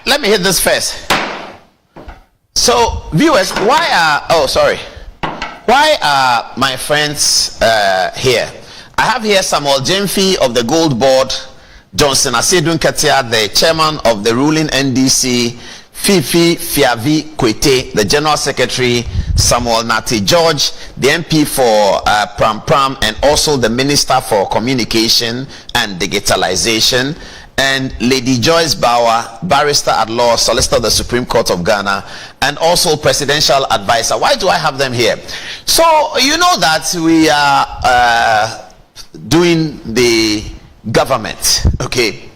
let me hit this first. So, viewers, why are my friends here? I have here Samuel Gyamfy of the Gold Board, Johnson Asedun Ketia, the chairman of the ruling NDC, Fifi Fiavi Kwete, the general secretary, Samuel Nati George, the MP for Pram Pram, and also the minister for communication and digitalization, and Lady Joyce Bauer, barrister at law, solicitor of the Supreme Court of Ghana, and also presidential advisor. Why do I have them here? So you know that we are doing the government, okay?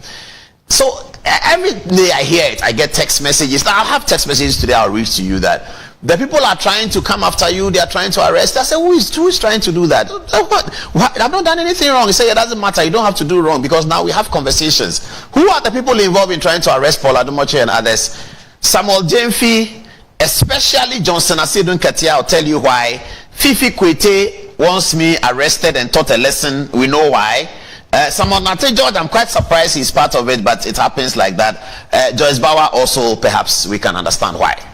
So every day I hear it, I get text messages. Now I'll have text messages today, I'll read to you that the people are trying to come after you, they are trying to arrest. I say, who is trying to do that? What? I've not done anything wrong. He said, it doesn't matter, you don't have to do wrong, because now we have conversations. Who are the people involved in trying to arrest Paul Adumoche and others? Samuel Gyamfy, especially Johnson Asedun Ketia. I'll tell you why. Fifi Kwete wants me arrested and taught a lesson. We know why. Samuel Nate George, I'm quite surprised he's part of it, but it happens like that. Joyce Bauer also, perhaps we can understand why.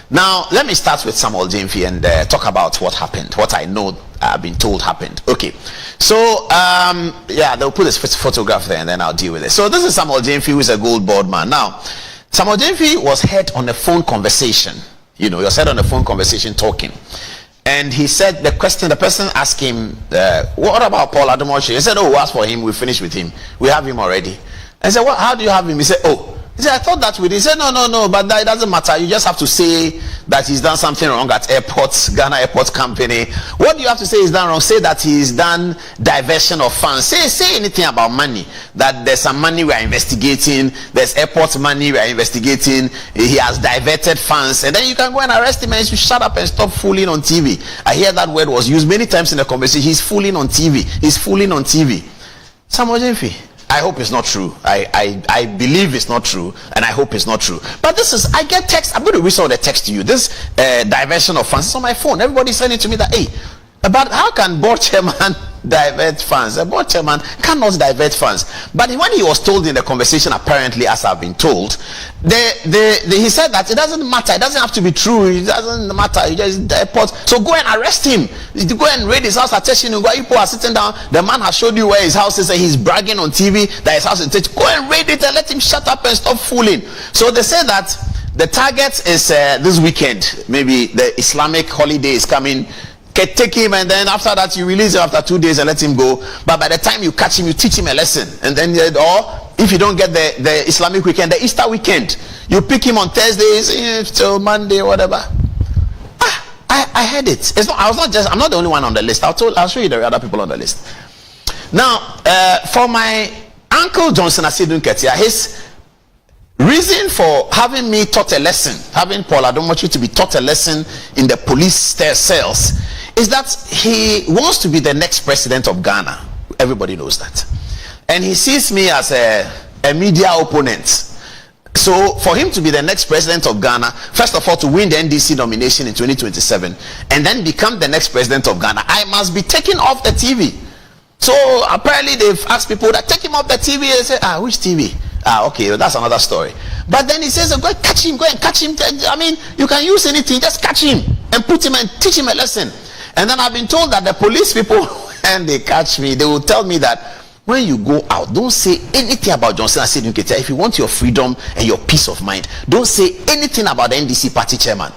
Now, let me start with Samuel Gyamfy and talk about what happened, what I know I've been told happened. Okay, so yeah, they'll put this photograph there and then I'll deal with it. So this is Samuel Gyamfy, who is a Gold Board man. Now, Samuel Gyamfy was heard on a phone conversation. You know, he was heard on a phone conversation talking. And he said, the person asked him, what about Paul Adumoche? He said, oh, we asked for him, we finished with him. We have him already. I said, what? How do you have him? He said, oh. He said, I thought that we did. He said, no, but that, it doesn't matter. You just have to say that he's done something wrong at airports, Ghana Airport Company. What do you have to say is done wrong? Say that he's done diversion of funds. Say anything about money. That there's some money we are investigating. There's airport money we are investigating. He has diverted funds. And then you can go and arrest him and you shut up and stop fooling on TV. I hear that word was used many times in the conversation. He's fooling on TV. He's fooling on TV. Samuel Gyamfy, I hope it's not true. I believe it's not true, and I hope it's not true. But this is, I get text. I'm going to read some of the text to you. This diversion of funds is on my phone. Everybody's sending to me that, hey, about how can board chairman divert funds? A board chairman cannot divert funds. But when he was told in the conversation, apparently, as I've been told, he said that it doesn't matter. It doesn't have to be true. It doesn't matter. You just airport. So go and arrest him. Go and raid his house at Teshin. People are sitting down. The man has showed you where his house is, and he's bragging on TV that his house is Teshin. Go and raid it and let him shut up and stop fooling. So they say that the target is this weekend. Maybe the Islamic holiday is coming. Take him, and then after that you release him after 2 days and let him go. But by the time you catch him, you teach him a lesson. And then, or if you don't get the Islamic weekend, the Easter weekend, you pick him on Thursdays till Monday, whatever. I heard it. It's not. I'm not the only one on the list. I'll show you the other people on the list. Now, for my uncle Johnson Asedun Ketia, his reason for having me taught a lesson, having Paul Adumoche to be taught a lesson in the police cells, is that he wants to be the next president of Ghana. Everybody knows that. And he sees me as a media opponent. So for him to be the next president of Ghana, first of all, to win the NDC nomination in 2027, and then become the next president of Ghana, I must be taken off the TV. So apparently they've asked people that take him off the TV. They say, which TV? Okay, well, that's another story. But then he says, go and catch him, I mean, you can use anything, just catch him and put him and teach him a lesson. And then I've been told that the police people, when they catch me, they will tell me that when you go out, don't say anything about Johnson Asedun Ketia. If you want your freedom and your peace of mind, don't say anything about the NDC party chairman.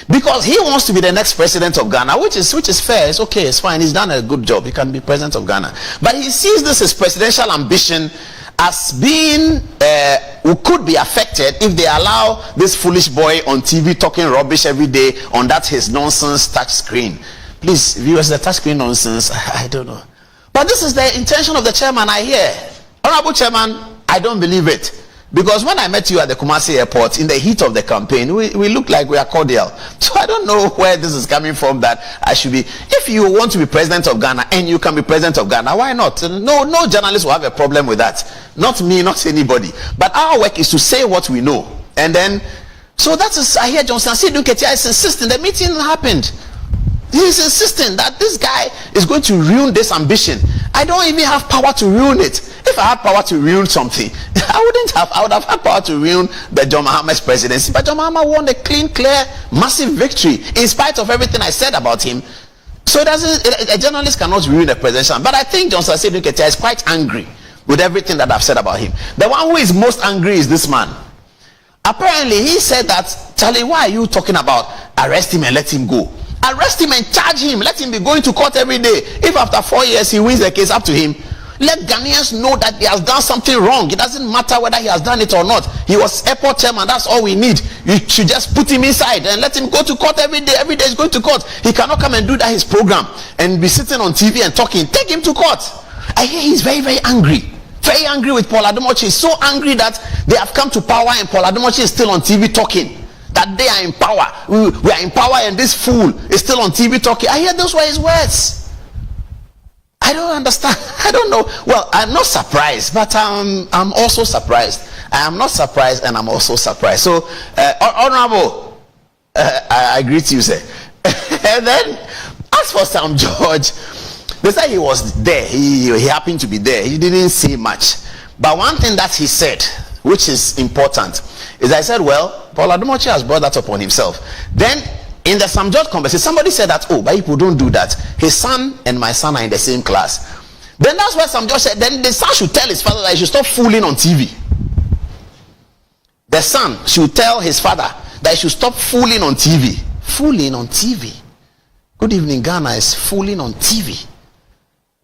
Because he wants to be the next president of Ghana, which is fair. It's okay, it's fine. He's done a good job. He can be president of Ghana. But he sees this as presidential ambition as being who could be affected if they allow this foolish boy on TV talking rubbish every day on that his nonsense touch screen. Please, viewers, the touch screen nonsense, I don't know. But this is the intention of the chairman, I hear. Honorable Chairman, I don't believe it. Because when I met you at the Kumasi airport in the heat of the campaign, we look like we are cordial. So I don't know where this is coming from that I should be. If you want to be president of Ghana and you can be president of Ghana, why not? No journalist will have a problem with that. Not me, not anybody. But our work is to say what we know. And then, so that is, I hear Johnson Asedun Ketia is insisting. The meeting happened. He's insisting that this guy is going to ruin this ambition. I don't even have power to ruin it. If I had power to ruin something, I would have had power to ruin the John Mahama's presidency. But John Mahama won a clean, clear, massive victory in spite of everything I said about him. So a journalist cannot ruin a president. But I think Johnson Asedu Ketia is quite angry with everything that I've said about him. The one who is most angry is this man. Apparently, he said that, Charlie, why are you talking about arrest him and let him go? Arrest him and charge him. Let him be going to court every day. If after 4 years he wins the case, up to him. Let Ghanaians know that he has done something wrong. It doesn't matter whether he has done it or not. He was airport chairman. That's all we need. You should just put him inside and let him go to court every day. Every day he's going to court. He cannot come and do that his program and be sitting on TV and talking. Take him to court. I hear he's very, very angry. Very angry with Paul Ademochi. So angry that they have come to power and Paul Ademochi is still on TV talking. That they are in power. We are in power and this fool is still on TV talking. I hear those were his words. I don't understand. I don't know. Well, I'm not surprised, but I'm also surprised. I am not surprised and I'm also surprised. So, Honorable, I greet you, sir. And then, as for Sam George, they said he was there. He happened to be there. He didn't say much. But one thing that he said, which is important, is I said, well, Paul Ademochi has brought that upon himself. Then, in the Sam George conversation, somebody said that, oh, but people don't do that. His son and my son are in the same class. Then that's why Sam George said, then the son should tell his father that he should stop fooling on TV. The son should tell his father that he should stop fooling on TV. Fooling on TV. Good Evening Ghana is fooling on TV.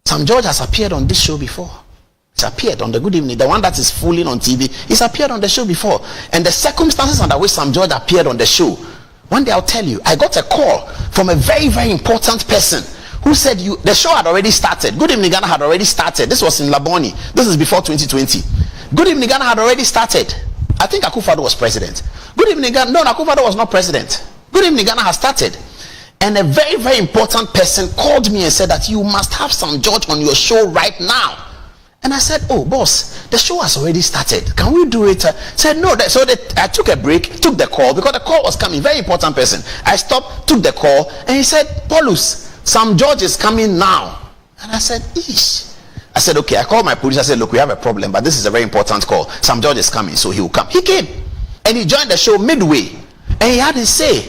Sam George has appeared on this show before. He's appeared on the Good Evening. The one that is fooling on TV, he's appeared on the show before. And the circumstances under which Sam George appeared on the show, one day I'll tell you, I got a call from a very, very important person who said the show had already started. Good Evening Ghana had already started. This was in Laboni. This is before 2020. Good Evening Ghana had already started. I think Akufo-Addo was president. Good Evening Ghana, no, Akufo-Addo was not president. Good Evening Ghana has started. And a very, very important person called me and said that you must have Sam George on your show right now. And I said, oh, boss, the show has already started. Can we do it? Said, no. I took a break, took the call, because the call was coming. Very important person. I stopped, took the call, and he said, Paulus, Sam George is coming now. And I said, ish. I said, okay. I called my police. I said, look, we have a problem, but this is a very important call. Sam George is coming, so he will come. He came, and he joined the show midway, and he had his say.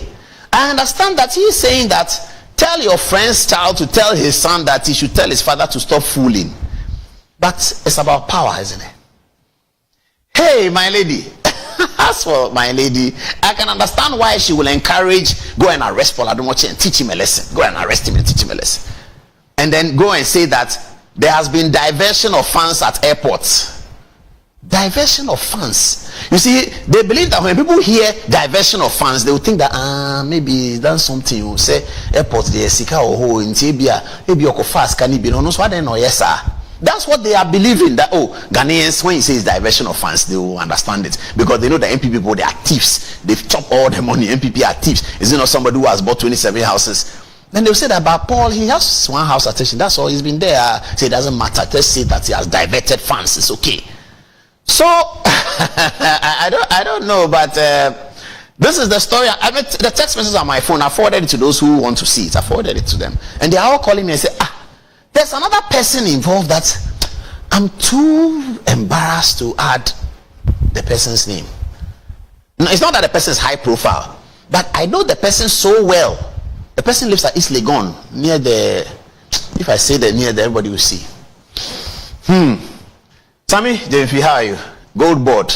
I understand that he's saying that, tell your friend's child to tell his son that he should tell his father to stop fooling. But it's about power, isn't it? Hey, my lady. As for my lady, I can understand why she will encourage, go and arrest Paul Ademochi and teach him a lesson. Go and arrest him and teach him a lesson. And then go and say that there has been diversion of funds at airports. Diversion of funds. You see, they believe that when people hear diversion of funds, they will think that maybe that's something you say airport the sika or in Tibia, maybe you fast can be no so then no yes sir. That's what they are believing, that Ghanaians, when he says diversion of funds, they will understand it, because they know the MP people, they are thieves. They've chopped all the money. MPP are thieves. Is it not somebody who has bought 27 houses? Then they'll say that about Paul, he has one house attention. That's all. He's been there. So it doesn't matter. Just say that he has diverted funds. It's okay. So I don't know, but this is the story. I mean, the text messages on my phone. I forwarded it to those who want to see it. I forwarded it to them, and they are all calling me and say, there's another person involved that I'm too embarrassed to add the person's name. No, it's not that the person is high profile, but I know the person so well. The person lives at East Legon, near the, if I say that near there, everybody will see. Sammy Gyamfy, how are you? Gold board.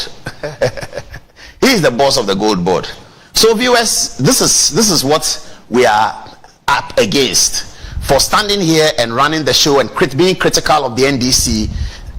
He is the boss of the gold board. So viewers, this is what we are up against. For standing here and running the show and being critical of the NDC,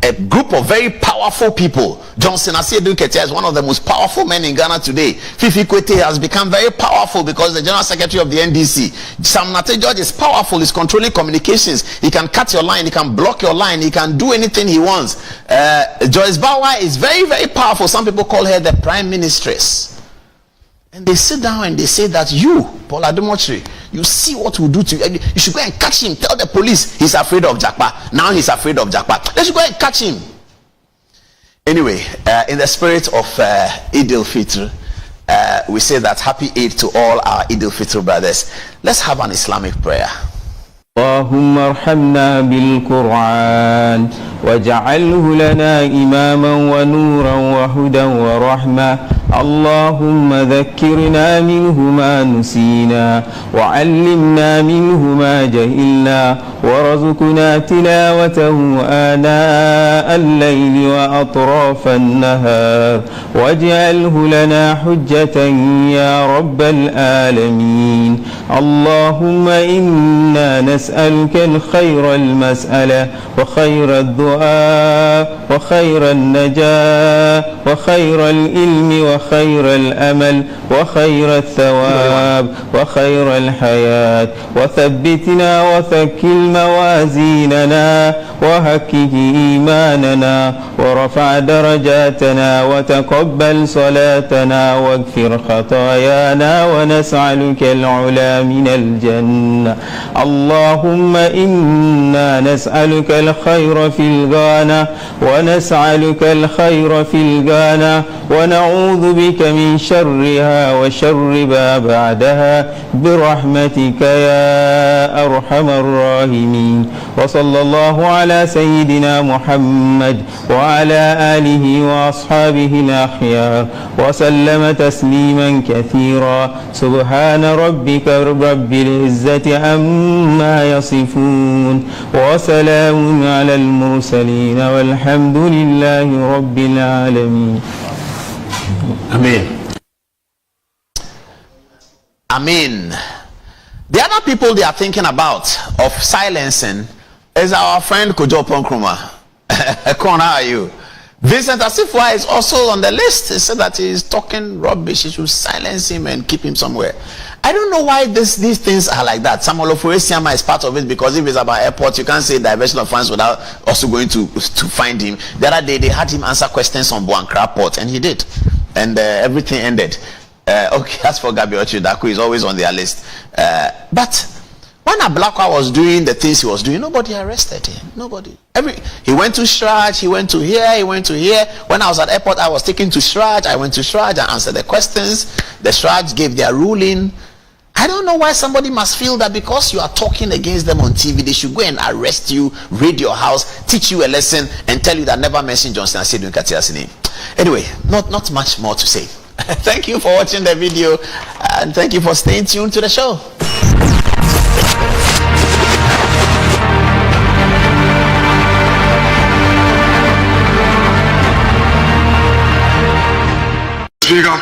a group of very powerful people. Johnson Asedu Ketia is one of the most powerful men in Ghana today. Fifi Kwete has become very powerful because the General Secretary of the NDC. Sam George is powerful. He's controlling communications. He can cut your line. He can block your line. He can do anything he wants. Joyce Bawa is very, very powerful. Some people call her the Prime Ministress. And they sit down and they say that you, Paul Ademochi, you see what we'll do to you. You should go and catch him. Tell the police he's afraid of Jakpa. Now he's afraid of Jakpa. They should go and catch him. Anyway, in the spirit of Eid al-Fitr, we say that happy Eid to all our Eid al-Fitr brothers. Let's have an Islamic prayer. اللهم ارحمنا بالقرآن واجعله لنا إماما ونورا وهدى ورحمة. اللهم ذكرنا منه ما نسينا وعلمنا منه ما جهلنا وارزقنا تلاوته آناء الليل وأطراف النهار واجعله لنا حجة يا رب العالمين. اللهم إنا نسألك الخير المسألة وخير الدعاء وخير النجاة وخير العلم وخير الأمل وخير الثواب وخير الحياة. وثبتنا وثقل موازيننا وهكه إيماننا ورفع درجاتنا وتقبل صلاتنا واغفر خطايانا ونسألك العلا من الجنة. اللهم إنا نسألك الخير في الغانا ونسألك الخير في الغانا ونعوذ بك من شرها وشر ما بعدها برحمتك يا أرحم الراحمين. وصلى الله على سيدنا محمد وعلى آله وأصحابه الأخيار وسلم تسليما كثيرا. سبحان ربك رب العزة عما يصفون وسلام على المرسلين والحمد لله رب العالمين. Amen. Amen. The other people they are thinking about of silencing is our friend Kojo Ponkruma. Kon, how are you? Vincent Asifwa is also on the list. He said that he is talking rubbish. He should silence him and keep him somewhere. I don't know why these things are like that. Samuel Ofoesiama is part of it, because if it's about airport, you can't say diversion of funds without also going to find him. The other day, they had him answer questions on Buankra Port, and he did. And everything ended. Okay, as for Gabi Ochidaku, he's always on their list. But when Ablakwa was doing the things he was doing, nobody arrested him. Nobody. He went to Shraj, he went to here, he went to here. When I was at airport, I was taken to Shraj. I went to Shraj, I answered the questions. The Shraj gave their ruling. I don't know why somebody must feel that because you are talking against them on TV, they should go and arrest you, raid your house, teach you a lesson, and tell you that never mention Johnson Asedun Katia's name. Anyway, not much more to say. Thank you for watching the video, and thank you for staying tuned to the show. Speaker,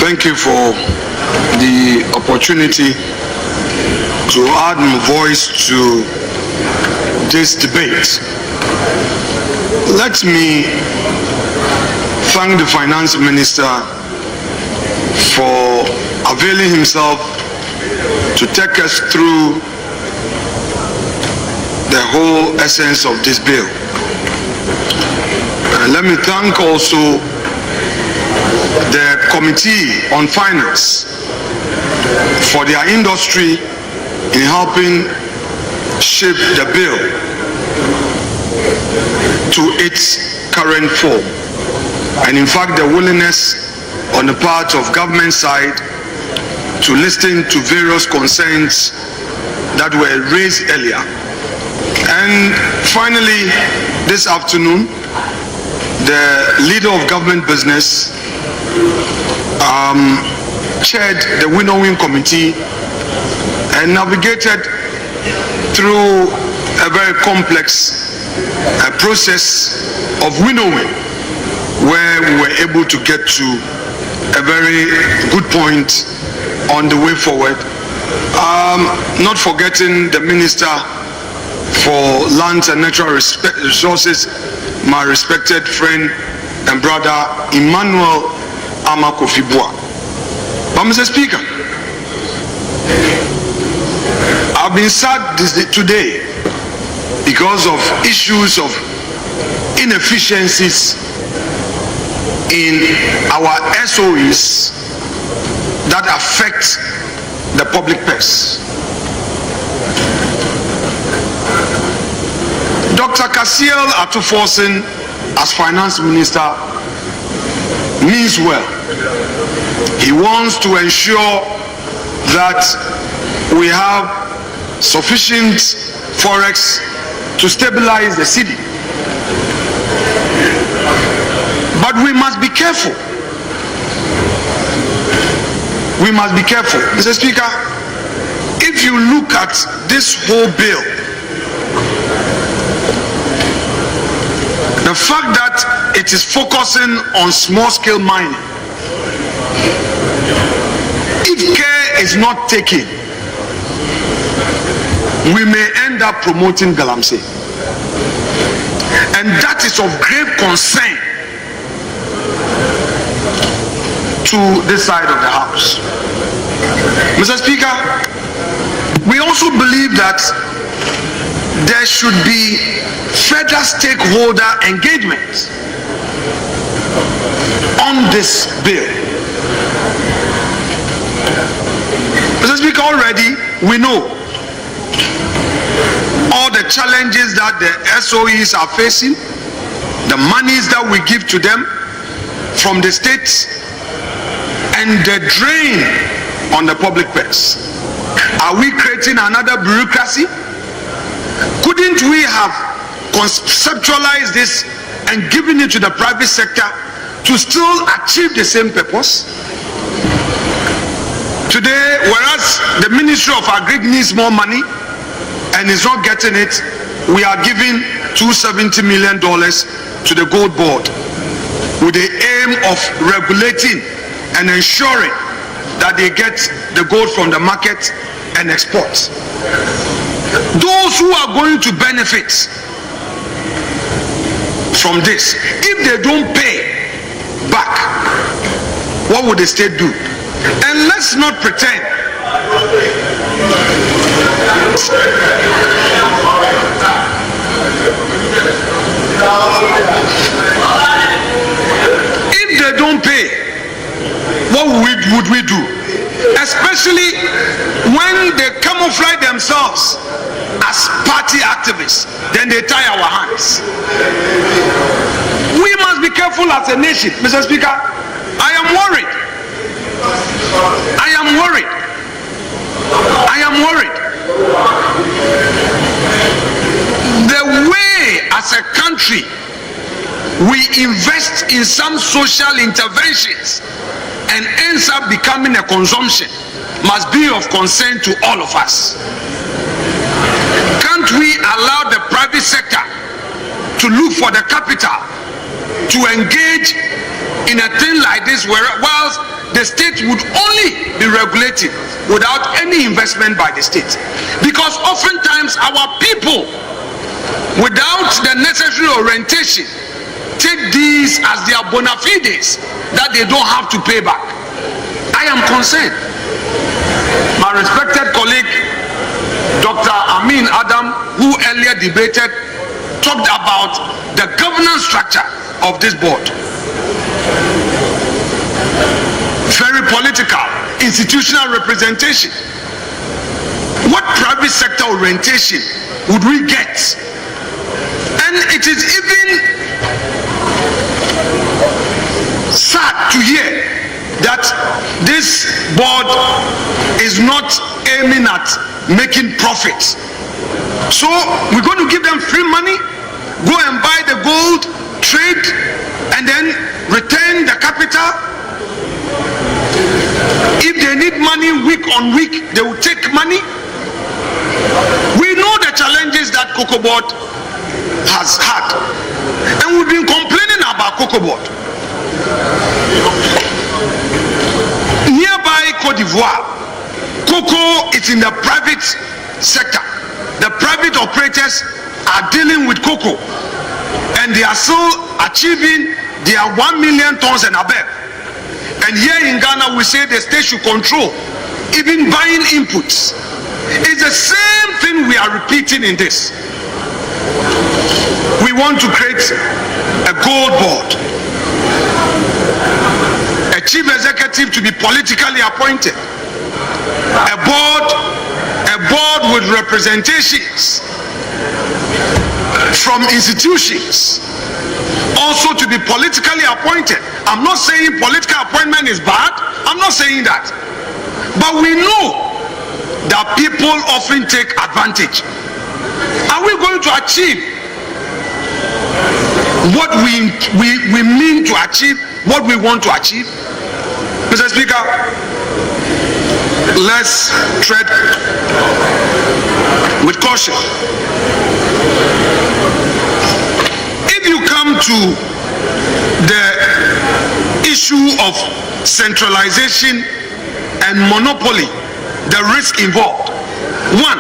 thank you for the opportunity to add my voice to this debate. Let me thank the Finance Minister for availing himself to take us through the whole essence of this bill. Let me thank also the Committee on Finance for their industry in helping shape the bill to its current form. And in fact, the willingness on the part of government side to listen to various concerns that were raised earlier. And finally, this afternoon, the leader of government business chaired the Winnowing Committee and navigated through a very complex process of winnowing, where we were able to get to a very good point on the way forward. Not forgetting the Minister for Lands and Natural Resources, my respected friend and brother Emmanuel Amakofibua. But Mr. Speaker, I've been sad today because of issues of inefficiencies in our SOEs that affect the public purse. Dr. Kasiel Atuforsen as Finance Minister means well. He wants to ensure that we have sufficient forex to stabilize the city. But we must be careful. We must be careful. Mr. Speaker, if you look at this whole bill, the fact that it is focusing on small-scale mining, if care is not taken, we may end up promoting Galamsey. And that is of grave concern to this side of the house. Mr. Speaker, we also believe that there should be further stakeholder engagement on this bill. Mr. Speaker, already we know all the challenges that the SOEs are facing, the monies that we give to them from the states, and the drain on the public purse. Are we creating another bureaucracy? Couldn't we have conceptualized this and given it to the private sector to still achieve the same purpose? Today, whereas the Ministry of Agri needs more money and is not getting it, we are giving $270 million to the Gold Board with the aim of regulating and ensuring that they get the gold from the market and export. Those who are going to benefit from this, if they don't pay back, what would the state do? And let's not pretend if they don't pay, what would we do? Especially when they camouflage themselves as party activists, then they tie our hands. We must be careful as a nation. Mr. Speaker, I am worried. I am worried. I am worried. The way as a country we invest in some social interventions and ends up becoming a consumption must be of concern to all of us. Can't we allow the private sector to look for the capital to engage in a thing like this, whilst the state would only be regulating without any investment by the state? Because oftentimes our people, without the necessary orientation, take these as their bona fides that they don't have to pay back. I am concerned. My respected colleague, Dr. Amin Adam, who earlier debated, talked about the governance structure of this board. Very political, institutional representation. What private sector orientation would we get? And it is even sad to hear that this board is not aiming at making profits. So we're going to give them free money, go and buy the gold, trade, and then return the capital. If they need money week on week, they will take money. We know the challenges that Cocoa Board has had, and we've been complaining about Cocoa Board. Nearby Cote d'Ivoire, cocoa is in the private sector. The private operators are dealing with cocoa, and they are still achieving their 1 million tons and above. And here in Ghana, we say the state should control even buying inputs. It's the same thing we are repeating in this. We want to create a gold board, a chief executive to be politically appointed, a board with representations from institutions, also to be politically appointed. I'm not saying political appointment is bad. I'm not saying that. But we know that people often take advantage. Are we going to achieve what we mean to achieve, what we want to achieve? Mr. Speaker, let's tread with caution. If you come to the issue of centralization and monopoly, the risk involved. One,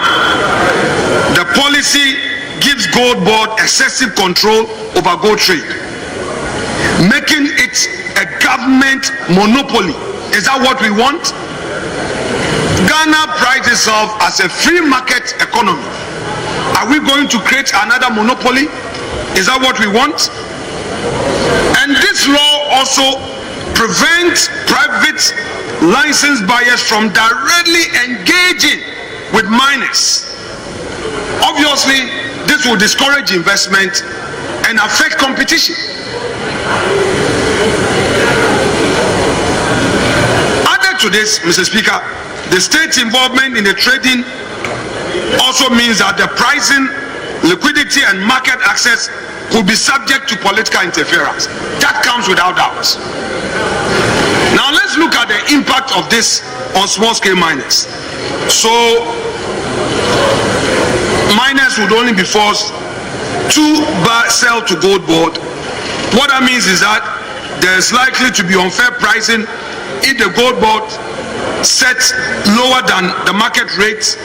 the policy gives Gold Board excessive control over gold trade, making it a government monopoly. Is that what we want? Ghana prides itself as a free market economy. Are we going to create another monopoly? Is that what we want? And this law also prevents private license buyers from directly engaging with miners. Obviously, this will discourage investment and affect competition. Added to this, Mr. Speaker, the state's involvement in the trading also means that the pricing, liquidity, and market access will be subject to political interference. That comes without doubt. Now let's look at the impact of this on small-scale miners. So miners would only be forced to sell to Gold Board. What that means is that there's likely to be unfair pricing if the Gold Board sets lower than the market rates,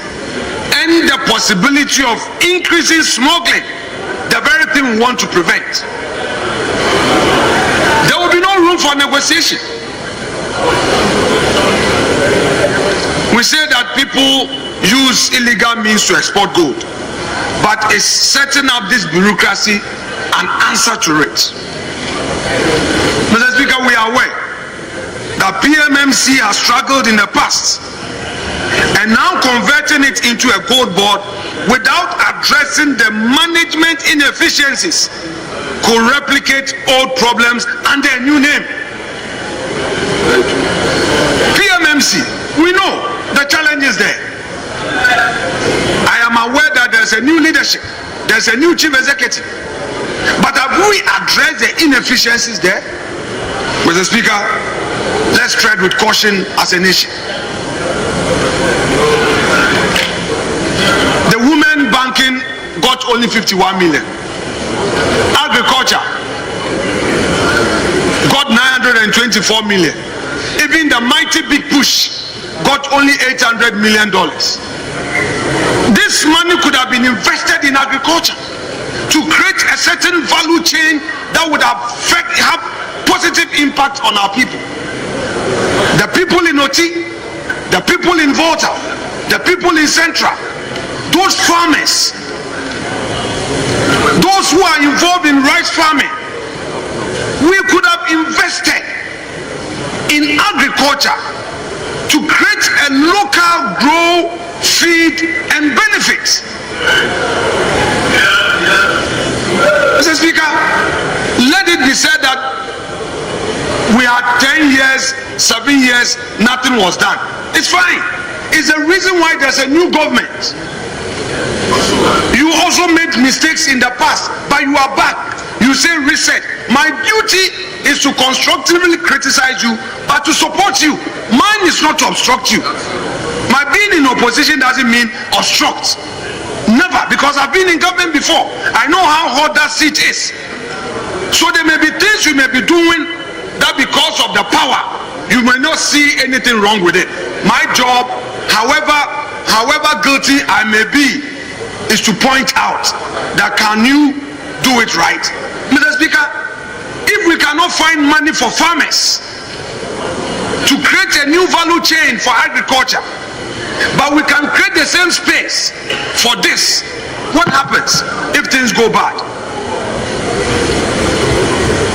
and the possibility of increasing smuggling, the very thing we want to prevent. There will be no room for negotiation. We say that people use illegal means to export gold, but is setting up this bureaucracy an answer to it? Mr. Speaker, we are aware that PMMC has struggled in the past, and now converting it into a Gold Board without addressing the management inefficiencies could replicate old problems under a new name. PMMC, we know the challenge is there. I am aware that there's a new leadership, there's a new chief executive, but have we addressed the inefficiencies there? Mr. Speaker, let's tread with caution as a nation. The women banking got only 51 million. Agriculture got 924 million. Even the mighty big push got only $800 million. This money could have been invested in agriculture to create a certain value chain that would have positive impact on our people. The people in Oti, the people in Volta, the people in Central, those farmers, those who are involved in rice farming, we could have invested in agriculture to create a local grow, feed, and benefit. Mr. Speaker, let it be said that we had 10 years, 7 years, nothing was done. It's fine. It's the reason why there's a new government. You also made mistakes in the past, but you are back. You say reset. My duty is to constructively criticize you, but to support you. Mine is not to obstruct you. My being in opposition doesn't mean obstruct. Never, because I've been in government before. I know how hard that seat is. So there may be things you may be doing that because of the power, you may not see anything wrong with it. My job, however guilty I may be, is to point out that can you do it right? Mr. Speaker, if we cannot find money for farmers to create a new value chain for agriculture, but we can create the same space for this, what happens if things go bad?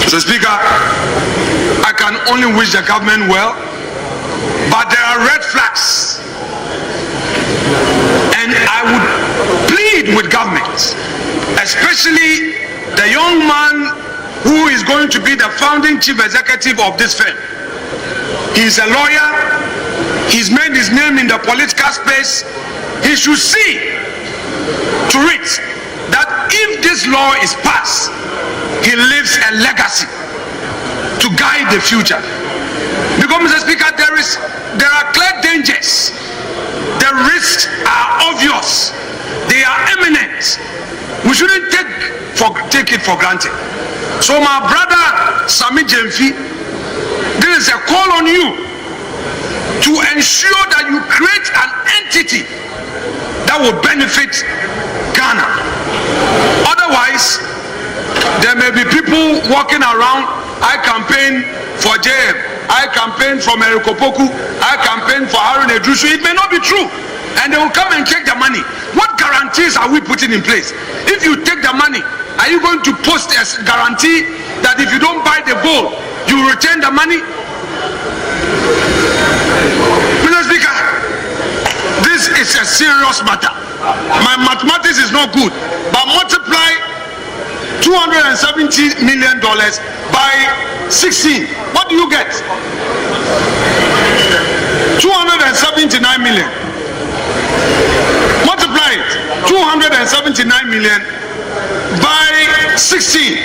Mr. Speaker, I can only wish the government well, but there are red flags, and I would plead with government, especially the young man who is going to be the founding chief executive of this firm. He's a lawyer. He's made his name in the political space. He should see to it that if this law is passed, he leaves a legacy to guide the future. Because, Mr. Speaker, there are clear dangers. The risks are obvious. They are imminent. We shouldn't take it for granted. So, my brother Sammy Gyamfy, this is a call on you to ensure that you create an entity that will benefit Ghana. Otherwise, there may be people walking around. I campaign for JM. I campaign for Merikopoku. I campaign for Harun Edrusu. It may not be true. And they will come and take the money. What guarantees are we putting in place? If you take the money, are you going to post a guarantee that if you don't buy the gold, you will return the money? Mr. Speaker, this is a serious matter. My mathematics is not good, but multiply $270 million by 16. What do you get? 279 million. Multiply it. 279 million by 16.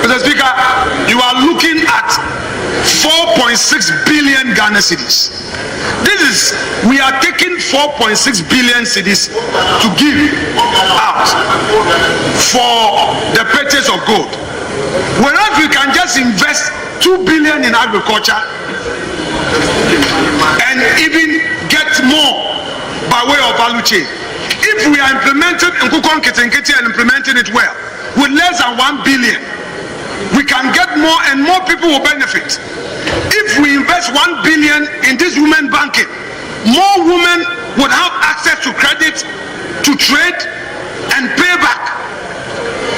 Mr. Speaker, you are looking at 4.6 billion Ghana cedis. We are taking 4.6 billion cedis to give out for the purchase of gold. Whereas we can just invest 2 billion in agriculture and even get more by way of value chain. If we are implementing Nkukon Kitinkiti and implementing it well, with less than 1 billion, we can get more and more people will benefit. If we invest 1 billion in this women banking, more women would have access to credit, to trade, and pay back.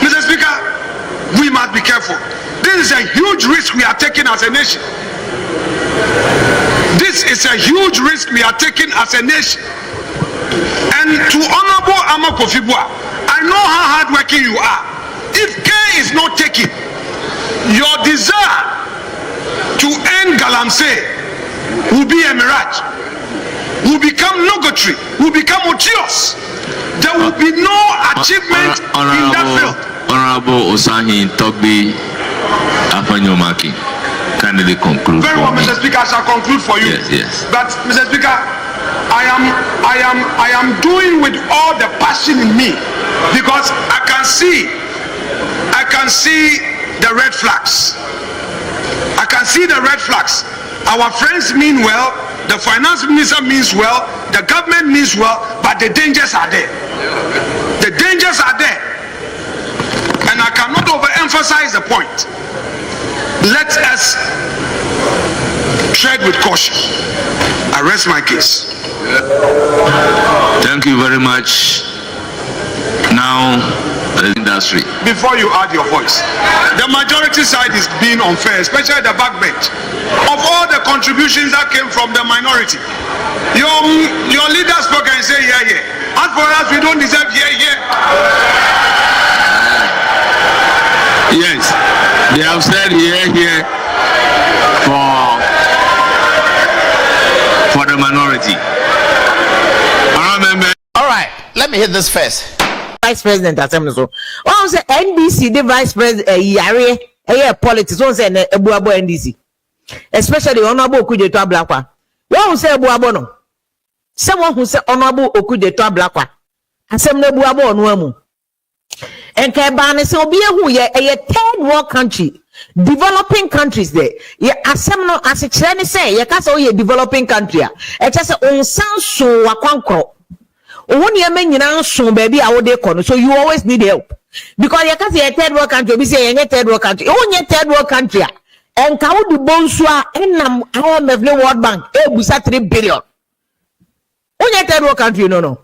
Mr. Speaker, we must be careful. This is a huge risk we are taking as a nation. This is a huge risk we are taking as a nation. And to Honorable Ama Kofibua, I know how hardworking you are. If care is not taken, your desire to end Galamsey will be a mirage, will become nugatory, will become odious. There will be no achievement in that field. Honorable Osahin Togbi Afeyno Markins, kindly conclude. Very well, Mr. Speaker, I shall conclude for you. Yes. But, Mr. Speaker, I am doing with all the passion in me, because I can see the red flags. I can see the red flags. Our friends mean well, the finance minister means well, the government means well, but the dangers are there. The dangers are there. And I cannot overemphasize the point. Let us tread with caution. I rest my case. Thank you very much. Now, the industry. Before you add your voice, the majority side is being unfair, especially the backbench. Of all the contributions that came from the minority, your leader spoke and said, yeah. As for us, we don't deserve yeah. Yes, they have said here for the minority. All right, let me hit this first. Vice President Assembly so. One say NDC the Vice President yare politics. One say ebuabo NDC. Especially Honorable Okudzeto Ablakwa. One say ebuabo no. Someone who say Honorable Okudzeto Ablakwa. Assembly ebuabo no amu. Enke ba ne say obi ehu ye third world country, developing countries there. Ye asem no asechire ne say ye ka say o ye developing country a. E che say onsan so wakwankro. So you always need help because you can't say a third world country. We say a third world country. Only third world country. And how do Bonsua and IMF World Bank? 3 billion. Only third world country. No.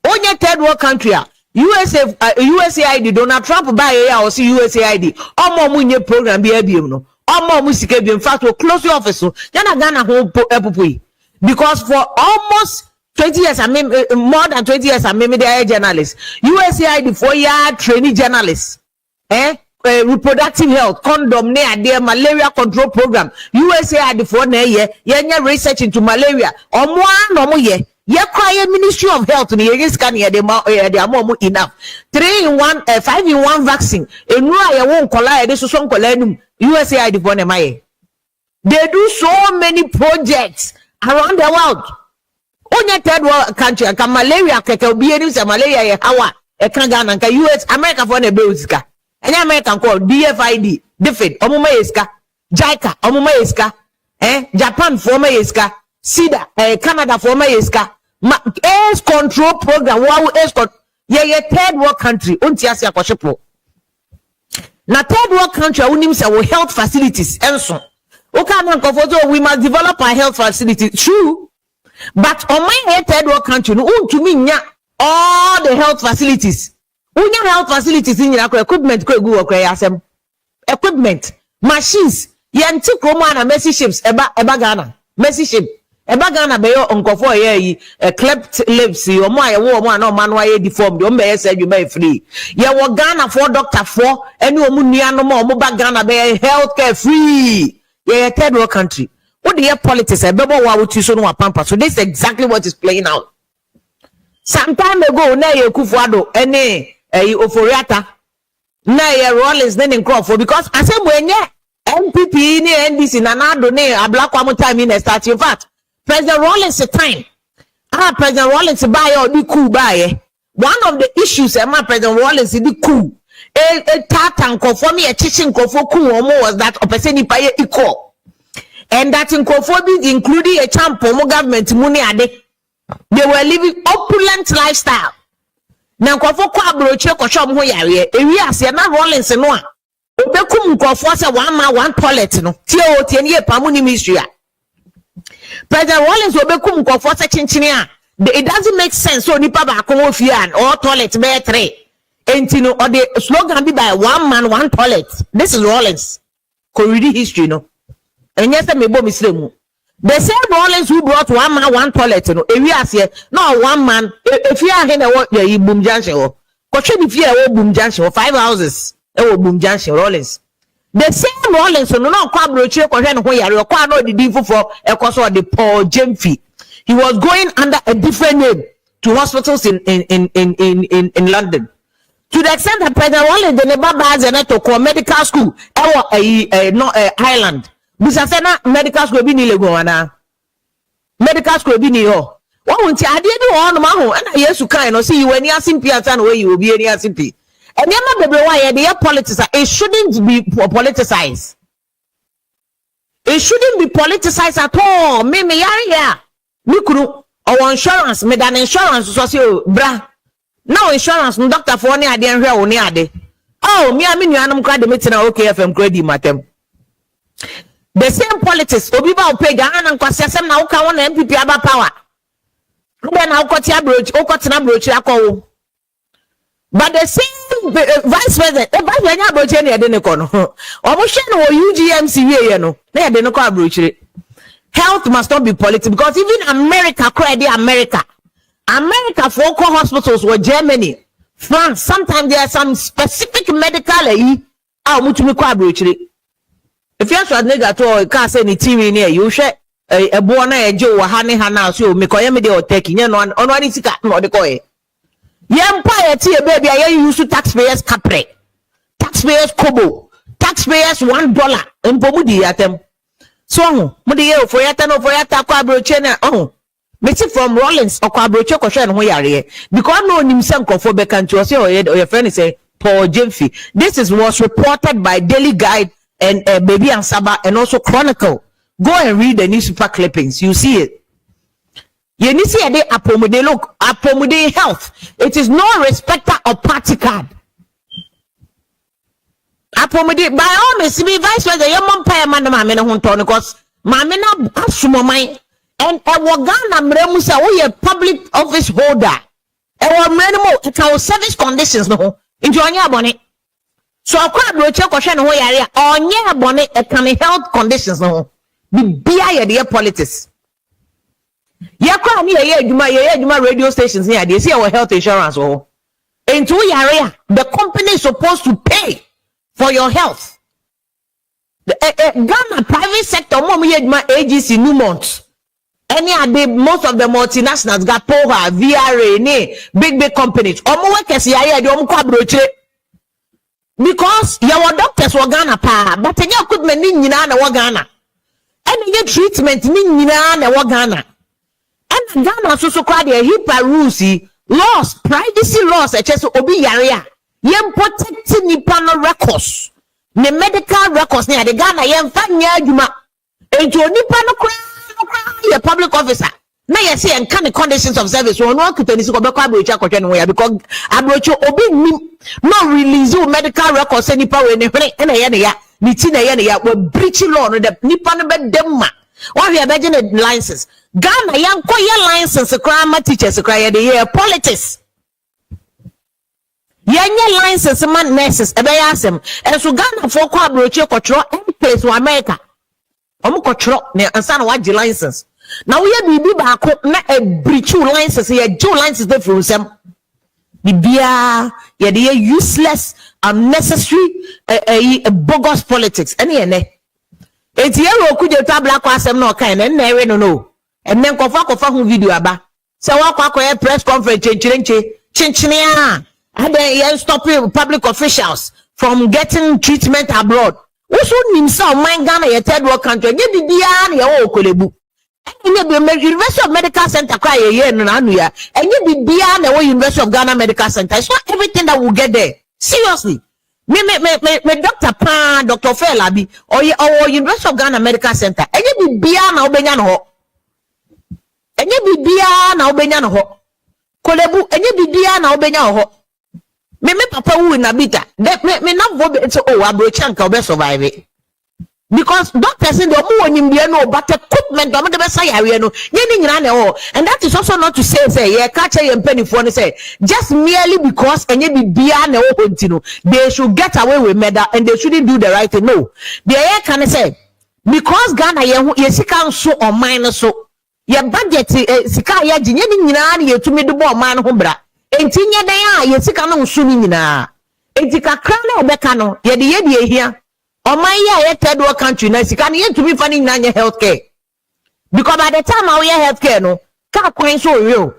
Only third world country. USAID. Donald Trump buy a or see USAID. All more program be no. All more music. In fact, we'll close your office. So Yana Ghana home because for almost 20 years I mean more than 20 years I mean media journalists. USAID 4-year trainee journalists. Reproductive health, condom, near malaria control program. USAID for year research into malaria. Or more year. Quiet Ministry of Health in the scan here, they are more enough. 3-in-1, 5-in-1 vaccine. And I won't collide this son collenum. USAID for Nemaye. They do so many projects around the world. Only third world country, and malaria, malaria, Yawa, a Kangan, and US, America for Nebuska. And American called DFID, DFID, Omumaeska, JICA, Omumaeska, Japan for Maeska, SIDA, Canada for Maeska, AIDS control program, wow, AIDS control. Yeah, third world country, Untiasia Kwashipo. Now, third world country, will health facilities, and so. Okay, we must develop our health facilities. True. But on my third world country, to me, all the health facilities. Unya health facilities in your equipment, equipment, machines, yanti kroma na mercy ships, eba Ghana, mercy ship, eba Ghana beyo onkofo ye cleft lips, yo mo aye wo mo no manwa ye deformed, yo be say you be free. Ye wo Ghana for doctor for, any omu nua no mo ba Ghana be healthcare free. Ye third world country. What the politics ebebo wa wuti so no pampa. So this is exactly what is playing out. Some time ago na ye Kufuado any Oforiata na ye Rollins then Crawford because I say when MPP ni NDC na do ne Ablakwa mo time in start in fact President Rollins time President Rollins buy or the coup buy one of the issues President Rollins the coup tatan conform me a teaching conform was that opeseni paye equal and that in conform including a champion government money ade they were living opulent lifestyle. Now, Kofo Abroche Kosham Hoyare, Area na Rollins and one. Obekum Kofo 1 man 1 toilet no. Tio 10 year Pamuni Mistria. President Rollins Obekum Kofo Chinchinia. It doesn't make sense. So Nipa Bakomo Fian or toilet bear 3. And you know, or the slogan be by 1 man 1 toilet. This is Rollins. Corridi history, no. And yes, I may bo Mislemu. The same Rollins who brought 1 man 1 toilet, no, areas here, no 1 man. If you are here, what you boom junction, or if you are boom junction, 5 houses, boom junction, Rollins. The same Rollins, no, no, Quabroche, or no, the divo for a course of the Paul Gyamfy. He was going under a different name to hospitals in London. To the extent that President Rollins, the never bars and to call medical school, Ireland. Busasena medical school be ni legoana. Medical school be ni yo. What won't you do on maho? And yes, you can see you when you are simply at where you will be any simply. And you know the why they are politics. It shouldn't be politicized. It shouldn't be politicized at all. Me ya. Mikuru or insurance, me dan insurance so bra. No insurance, no doctor for any idea here only ade. Oh, me I mean you anam credit meeting okay FM credit matem. The same politics, Obiba Opega and Kwasiasem now can one MPP about power. Then I'll cut your brooch, but the same vice president, the vice president brooch any adenikono. Almost no UGMC, you know, they didn't call brooch. Health must not be politics because even America, America for hospitals were Germany, France. Sometimes there are some specific medical much brooch. If you are nigga to can't say any TV near you share a bona Joe Hane Hana, so me coyamide or taking on one is cat or the coy. Young piety, baby, I used to taxpayers capre, taxpayers kobo, taxpayers $1 in Pomudi at them. So, Mudio for Yatano for Yatakabrochena. Oh, Missy from Rollins or Quabrocho Shan Hoyare because no himself for Becan to say or your friend say Paul Gyamfy. This was reported by Daily Guide and Baby and Saba and also Chronicle. Go and read the newspaper clippings. You see it. You need to see a day Apomode look Apomode health. It is no respecter of party card. Apomode by all means be vice president. Your mom pay man mamena hunton because mamena asumo mine and Ghana mremusa we a public office holder. Mremo it our service conditions no. Into anya boni. So I quite broche question who area on your bonnet a can health conditions no be beer the politics. Yakwa ni ye adwuma radio stations ni ade say your health insurance oh. Into area, the company is supposed to pay for your health. The Ghana private sector mom ye adwuma AGC Newmont. Any ade most of the multinationals got POHA, VRA, big companies. Omo workers ya de omo kwa broche. Because your doctors were Ghana pa, but any equipment ni nyina na wa Ghana. Any treatment ni nyina na wa Ghana. And Ghana so kwa de HIPAA rules laws, privacy laws so obi yarea. Yem protect nipa no records. Ne medical records ni ade Ghana yem fa nya adwuma. Enti onipa no kwa a public officer. Now you see and kind of conditions of service. One could because Abrocho obi no release medical records any power in the Nitina were breaching law the Nippon Demma. One we are begging license. Ghana young choir license a grammar teachers a cry the year politics. Young license man nurses a bayasem and so Ghana for Abrocho control any place to America. Control and son what license. Now we have be back na a breach license here, Joe license the from some Bibia, yeah, the useless, unnecessary, bogus politics. Any it's here Okudzeto Ablakwa sem no kind and no. And then kofa video aba. So what press conference chinchinia. And then stop public officials from getting treatment abroad. Who's himself mind Ghana a third world country? Give the Diana your Kolebu. And the University of Medical Center cry a year and an year. And you be beyond the University of Ghana Medical Center. It's not everything that will get there. Seriously. Me Dr. Pan, Dr. Felabi, or University of Ghana Medical Center. And you be beyond Obenyan Ho. And you be beyond Obenyan Ho. Kolebu, and you be beyond Obenyan Ho. Me papa who na bita. Me not vote so Abrochanka will survive it. Because doctors in the no but equipment no the best area no and that is also not to say yeah catch a penny for say just merely because any be they should get away with murder and they shouldn't do the right thing. No, the air can say because Ghana can so or minus so your budget sika ya jinye ni to me do man hombra entinya dan ya sika no so ni nyina entika kra na obeka no ye de here. On my year, third world country, now you can't to be funding healthcare. Because by the time I wear healthcare, no, can't quite so real.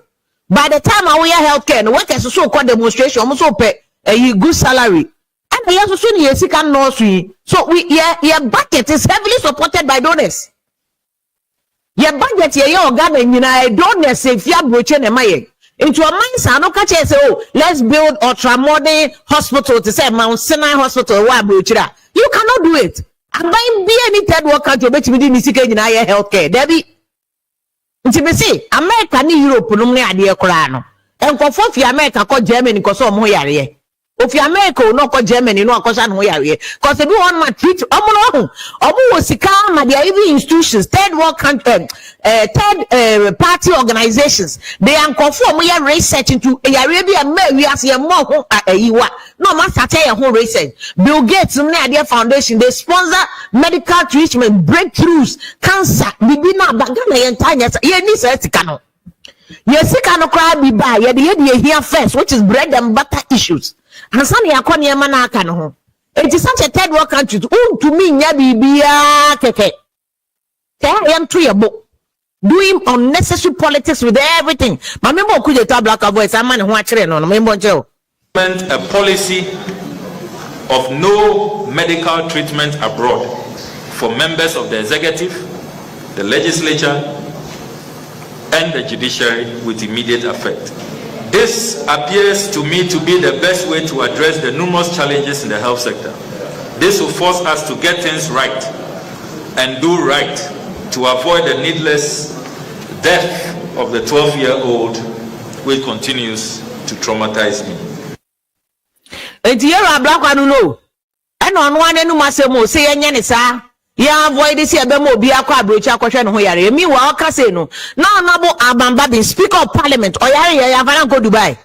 By the time I wear healthcare, no, what is so called demonstration, almost pay a good salary. And I also soon yes, you can nursery. So your budget is heavily supported by donors. Your budget, your government, you know, donors say, if you have broken a my into a mind, I don't catch it. Oh, let's build ultra modern hospital to say Mount Sinai Hospital. Why brocha? You cannot do it. And by be any third world country, bet me didn't seek in higher healthcare. Debbie, intimacy, America, ni Europe, no me idea Corano. And for 4 America, called Germany, because some way. If you America, no call Germany, no cause I'm here. Because if you want my treat, they are even institutions, third world country, third party organizations. They are conform we are research into Arabia, we are seeing more no matter whole research. Bill Gates, their foundation, they sponsor medical treatment, breakthroughs, cancer, bibina, bagana, and tanya. Yes, you cannot cry be by here first, which is bread and butter issues. And Sunny Akonia Manakano. It is such a third world country to me, Yabibia Keke. I am to your book. Doing unnecessary politics with everything. My member Okudzeto Ablakwa voice, I'm man who actually no member Joe. A policy of no medical treatment abroad for members of the executive, the legislature, and the judiciary with immediate effect. This appears to me to be the best way to address the numerous challenges in the health sector. This will force us to get things right and do right to avoid the needless death of the 12-year-old which continues to traumatize me. Yawa Ablakwa no. And on one end masemo say nyanisa. Ya avoid this here bemo bi akwa abrocha kwhwe no ho yare. Me wa aka say no. Now nabo Abamba bin speaker of parliament or yare ya van go Dubai.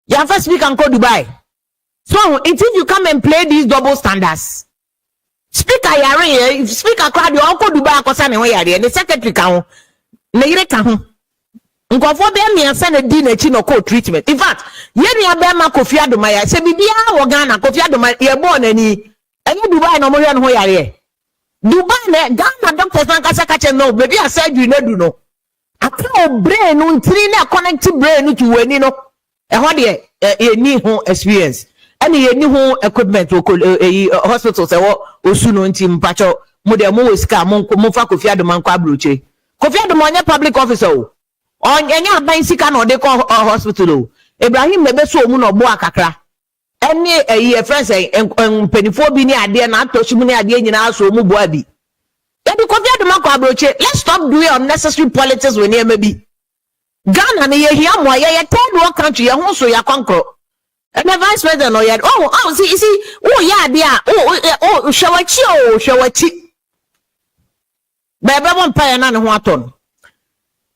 Ya first speak and go Dubai. So if you come and play these double standards. Speaker yare speaker crowd you go Dubai akosa ne ho yare. The secretary kan ho. Ne yire kan ho. nkofo be me ansa na di na chi no call treatment. In fact, ye nua be ma Kofi Adoma ya se bibia wo Ghana Kofi Adoma ye born ani. Enye Dubai no mo hwe no ho yare. Dubai ne Ghana doctors man kasa kache no baby a surgery na du no. Aka brain no ntiri na connect brain to wani no. E ho de ye ni ho experience. Ani ye ni ho equipment hospital se wo osu no nti mpacho mo de mo wesika mo fa Kofi Adoma nkwa abroche. Kofi Adoma onye public officer o. Onyanya aban sika no de ko hospital o. Ibrahim mebe so mu no bo akakra. Eni friends penifo bi ni ade na atoshi ni ade nyina so mu bo abi. Yedi Kofi Adoma kwa abroche. Let's stop doing unnecessary politics when you maybe. Ghana ne ye hia mo ye third world country ye ho so ya kwankro. And the vice president no yet. See ya dia shawachi bebe won pa na ne ho aton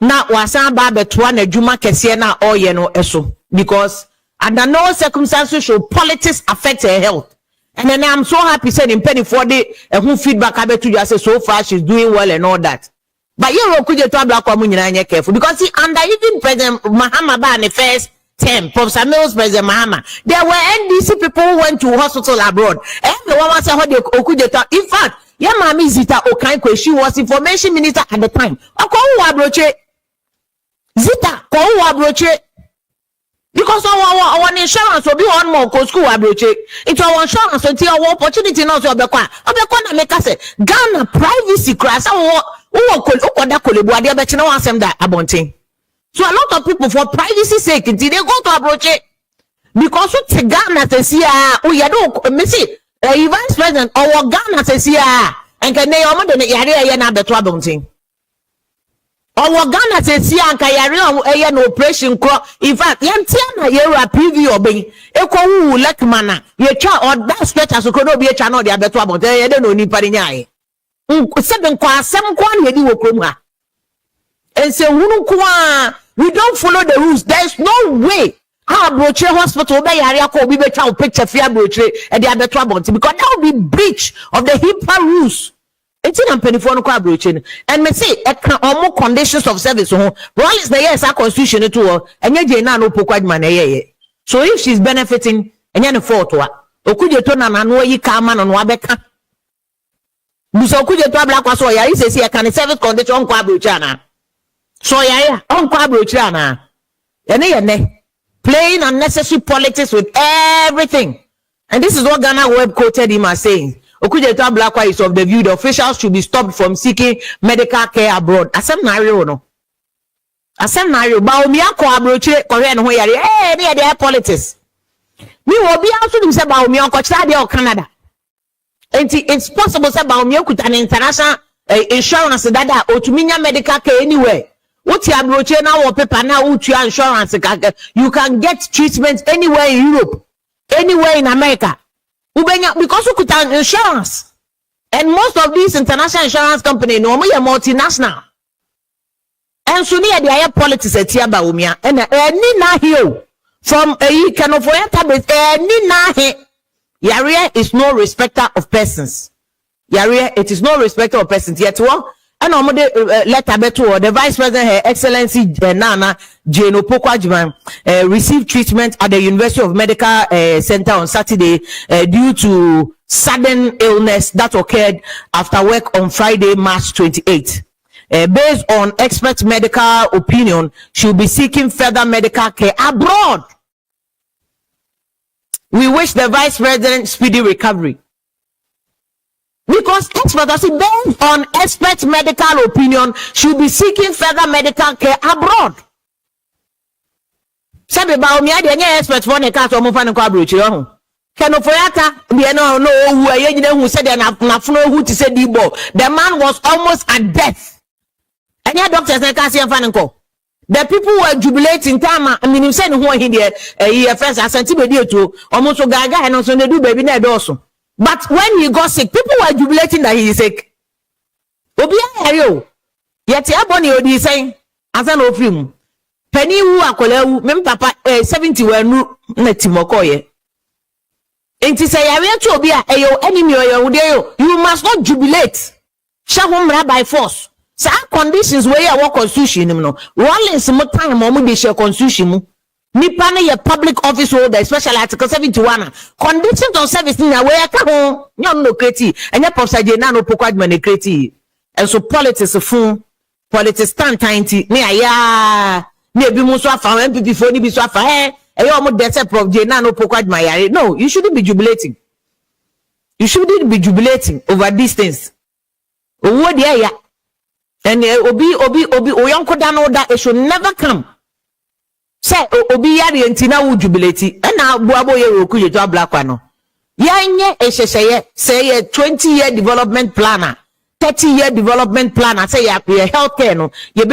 na wasan ba beto na adwuma kese na oye no eso because under no circumstances should politics affect her health. And then I'm so happy said in penny for the who feedback abetu you say so far she's doing well and all that. But you Okudzeto Ablakwa mu nyina anya careful because see under even President Mahama ba ne first term, Professor Mills, President Mahama, there were NDC people who went to hospital abroad. And the one was Okudzeto. In fact, yeah, Mami Zita Okankwe, she was information minister at the time. Zita, because our insurance will be on more school abroche. It's our insurance until our opportunity not to Obekwa na make us say Ghana privacy class. So a lot of people for privacy sake until they go to abroche because what Ghana says here, you don't see vice president or Ghana says here and can they almost yare na beto abonting. Our Ghana says here and carry on operation cro. In fact, yantiana yera preview obey. Eko like mana. Ye cha or that stretch as could be a channel the beto abonte. I don't know ni parinyai. Seven kwa some kwan yedi wokroma. And say we don't follow the rules. There's no way how Broche Hospital be area ko be better picture fear Broche and the beto abonte because that would be breach of the HIPAA rules. It's in penifo no kwa broche and me say more conditions of service ho royals na yes our constitution to enye je na no pokwadma na ye so if she's benefiting enye ne fault wa Okudzeto na no yi ka ma no abeka buso Okudzeto Ablakwa so ya ise se can service condition kwa broche ana so ya on kwa broche ana ene playing unnecessary politics with everything. And this is what Ghana Web quoted him as saying. Okudzeto Ablakwa is of the view the officials should be stopped from seeking medical care abroad. Asem nario no. Asem nario. Bawumia ko abroche Korea no ho yare. Ne dey politics. Me will be also to say Bawumia ko chira dey o Canada. It's possible say Bawumia could an international insurance that otuminya medical care anywhere. What you abroche na wo paper na utu insurance you can get treatment anywhere in Europe, anywhere in America. Because you could have insurance, and most of these international insurance companies normally are multinational. And so near the higher politics at Bawumia and any na here from a kind of any na here. Yare is no respecter of persons. Yare, it is no respecter of persons. Yet one and letter beto the Vice President Her Excellency Nana Jane Opoku-Agyeman received treatment at the University of Medical Center on Saturday due to sudden illness that occurred after work on Friday, March 28. Based on expert medical opinion, she will be seeking further medical care abroad. We wish the Vice President speedy recovery. Because experts are based on expert medical opinion should be seeking further medical care abroad. Sabi Bawumia de nye expert for ne ka so mo fa ne kwa brochi ho. Keno foyata de no wu aye nyina hu said na funo hu ti said dibo. The man was almost at death. Any doctors na ka se fa ne ko. The people were jubilating time I mean say ne ho hin de first asante be de to omo so gaga no so ne du baby na do so. But when he got sick, people were jubilating that he is sick. Obi ayo. Yet aboni odi saying, "Asa no film. Penny wu akola wu, mem papa 70 we nu na timokoye." Enti say yare to obi a eyo enemy oyo wude yo. You must not jubilate. Shahumra by force. Sa conditions where you work constitution no. Rollins mo time mo dey share constitution mu. Nipa na ye public office holder, especially Article 71. Conditions of service na where ka ho. Nyom no kreti. Enya Professor Jena no pokwadman e kreti. And so politics stand tinty. Me aya. Me bi mo so afa MPP fo ni bi so afa omo dese Prof Jena no pokwadman yare. No, you shouldn't be jubilating. You shouldn't be jubilating over these things. Owo de ya. And obi oyonkoda no that it should never come. Say obi yari entina wu jubilate. And now buabo ye Okudzeto Ablakwa no. Yanye ehyehyeye say a 20-year development planner, 30-year development planner say ya healthcare no. Ye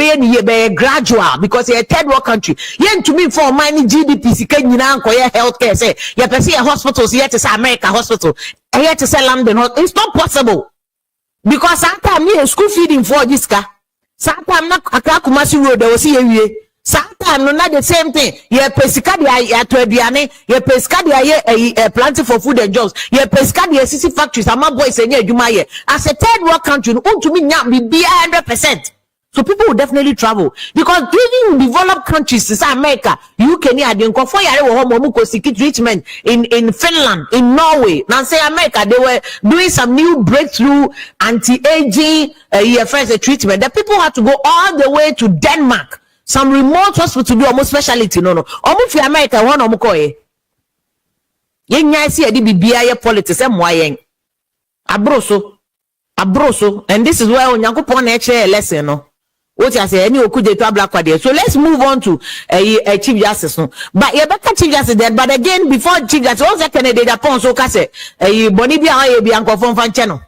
be gradual because ye a third world country. Ye to me for money GDP sika nyina anko ye healthcare say ye pese hospitals ye to say America hospital. Ye to say London. It's not possible. Because sometimes me school feeding for this car. Sometimes na Kumasi road there was here. Sometimes no not the same thing. Ye pesika dia to aduane, ye pesika dia ye planting for food and jobs. Ye pesika dia sisi factories ama boys enye adwuma ye. As a third world country, to me nya be 100%. So people will definitely travel because even developed countries, is America, UK, ni adi nko for yare wo homo muko seek treatment in Finland, in Norway. Now say America, they were doing some new breakthrough anti-aging treatment. The people had to go all the way to Denmark, some remote hospital to do almost specialty. No. Omo fi America one omo ko ye. Ye nya si edi bibia ye politics e mo ayen. Abroso, and this is where Onyankopon na eche lesson no. What I say, any Okudzeto Ablakwa there. So let's move on to Chief Justice. No. But you better Chief Justice there. But again, before Chief Justice, also Kennedy Japan so kase Bonibia wa ye bi ankofo fan channel.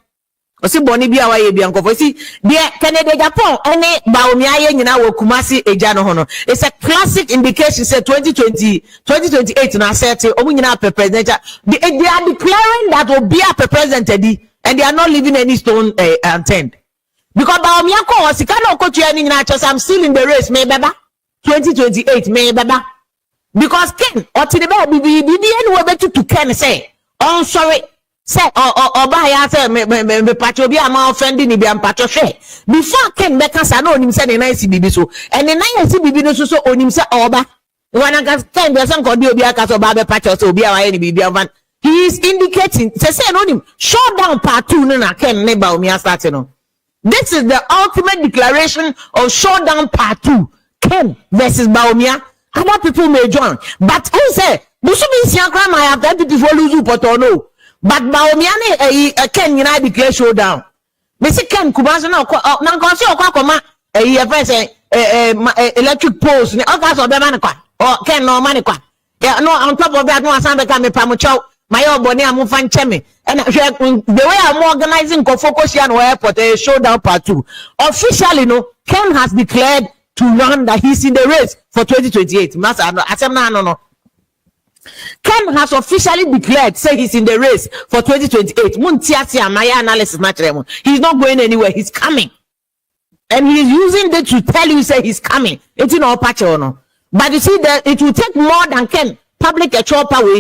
O si Bonibia wa ye bi ankofo. See, there Kennedy Japan any Bawumia ye nyina wo Kumasi eja no ho no. It's a classic indication say 2028 na set omu nyina presidential. They are declaring that will be a president and they are not leaving any stone unturned. Because Bawumia ko sika na okotua ni nyina cho I'm still in the race me beba 2028 me beba because Ken otini be bibi eni we betu to Ken say oh sorry say oba ya say me patcho bi ama offending ni bi am patcho hwe before Ken be kasa na onim say ne na si bibi so and ne na si bibi no so onim say oba wana ga Ken be say nkodi obi aka so ba be patcho so obi awa ni bibi am he is indicating say no onim showdown part 2 no na Ken ne Bawumia start no. This is the ultimate declaration of showdown part 2. Ken versus Bawumia. Other people may join. But who say, Busumi Siankra might have that people lose but no. But Bawumia Ken United declare showdown. Missy Ken Kubanza no Nankosi or Kwakoma electric poles. Okay, so the or Ken no manicua. Yeah, no, on top of that, no Santa Kame Pamucho. My own body, I'm fan chemi. And the way I'm organizing focus on airport a showdown part 2. Officially, no, Ken has declared to run that he's in the race for 2028. No. Ken has officially declared, say he's in the race for 2028. My analysis natural. He's not going anywhere. He's coming, and he's using that to tell you, say he's coming. It's in all patch or no. But you see that it will take more than Ken public a chopper way.